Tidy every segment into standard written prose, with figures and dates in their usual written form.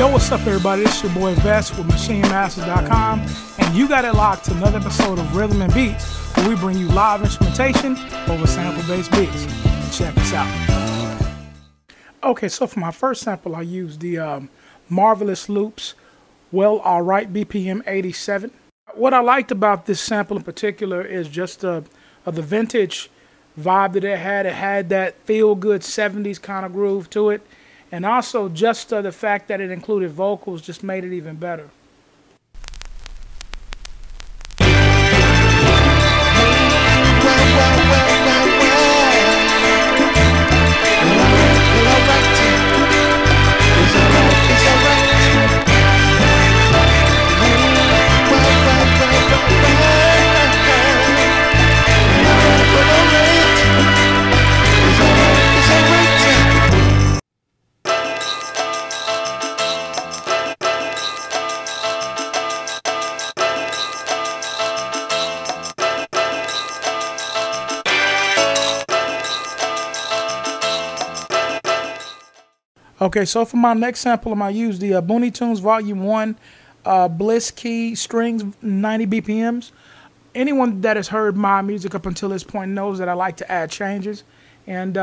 Yo, what's up everybody? It's your boy Vest with MachineMasters.com, and you got it locked to another episode of Rhythm and Beats, where we bring you live instrumentation over sample-based beats. Check this out. Okay, so for my first sample, I used the Marvelous Loops Well Alright BPM 87. What I liked about this sample in particular is just the vintage vibe that it had. It had that feel-good 70s kind of groove to it. And also just the fact that it included vocals just made it even better. Okay, so for my next sample, I'm going to use the Boonie Tunes Volume 1 Bliss Key Strings 90 BPMs. Anyone that has heard my music up until this point knows that I like to add changes. And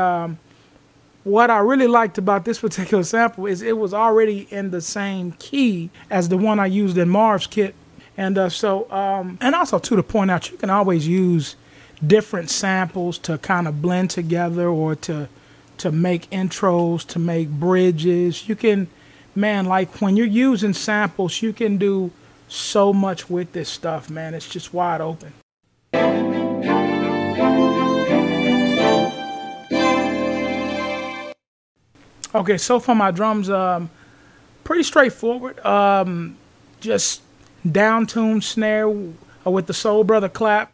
what I really liked about this particular sample is it was already in the same key as the one I used in Marv's kit. And and also to point out, you can always use different samples to kind of blend together or to make intros, to make bridges. You can, man, like when you're using samples, you can do so much with this stuff, man. It's just wide open. Okay, so for my drums, pretty straightforward. Just down tune snare with the Soul Brother clap.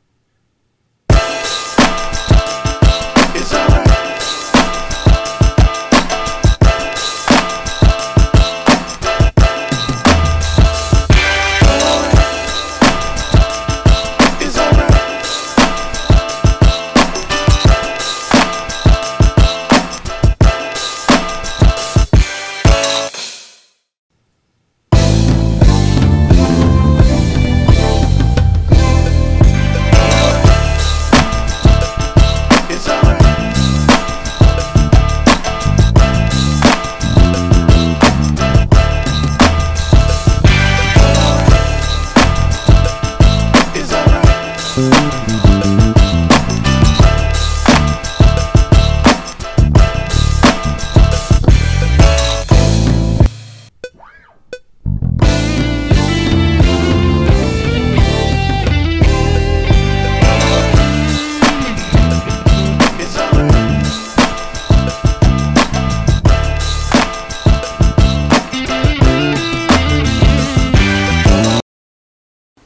It's all right.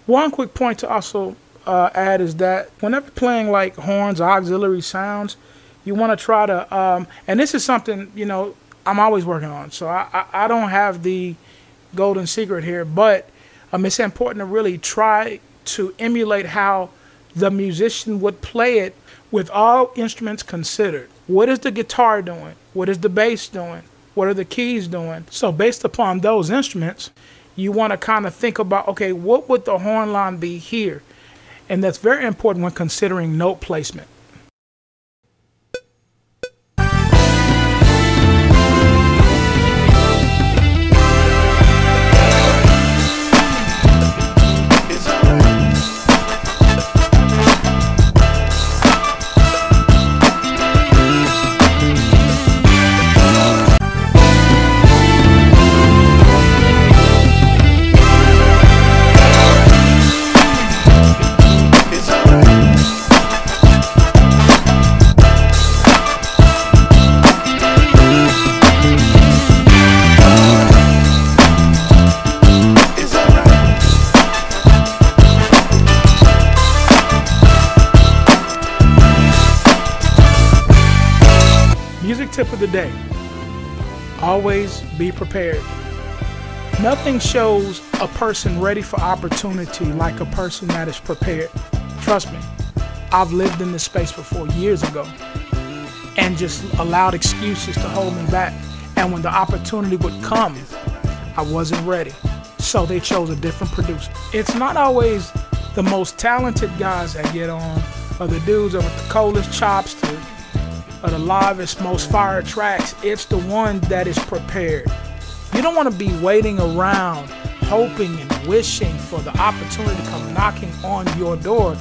One quick point to also add is that whenever playing like horns or auxiliary sounds, you want to try to, and this is something, you know, I'm always working on, so I don't have the golden secret here, but it's important to really try to emulate how the musician would play it with all instruments considered. What is the guitar doing? What is the bass doing? What are the keys doing? So based upon those instruments, you want to kind of think about, okay, what would the horn line be here? And that's very important when considering note placement. Music tip of the day: always be prepared. Nothing shows a person ready for opportunity like a person that is prepared. Trust me, I've lived in this space before years ago and just allowed excuses to hold me back. And when the opportunity would come, I wasn't ready. So they chose a different producer. It's not always the most talented guys that get on, or the dudes with the coldest chops, or the livest, most fire tracks. It's the one that is prepared. You don't want to be waiting around, hoping and wishing for the opportunity to come knocking on your door.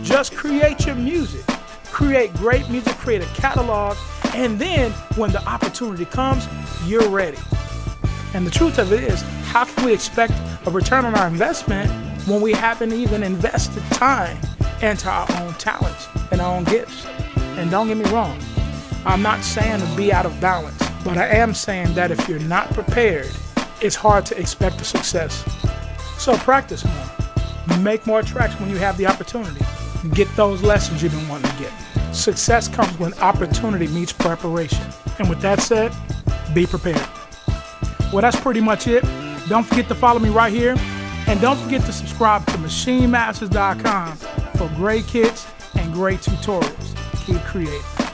Just create your music. Create great music, create a catalog, and then when the opportunity comes, you're ready. And the truth of it is, how can we expect a return on our investment when we haven't even invested time into our own talents and our own gifts? And don't get me wrong, I'm not saying to be out of balance, but I am saying that if you're not prepared, it's hard to expect a success. So practice more. Make more tracks when you have the opportunity. Get those lessons you've been wanting to get. Success comes when opportunity meets preparation. And with that said, be prepared. Well, that's pretty much it. Don't forget to follow me right here. And don't forget to subscribe to MachineMasters.com for great kits and great tutorials. Keep creating.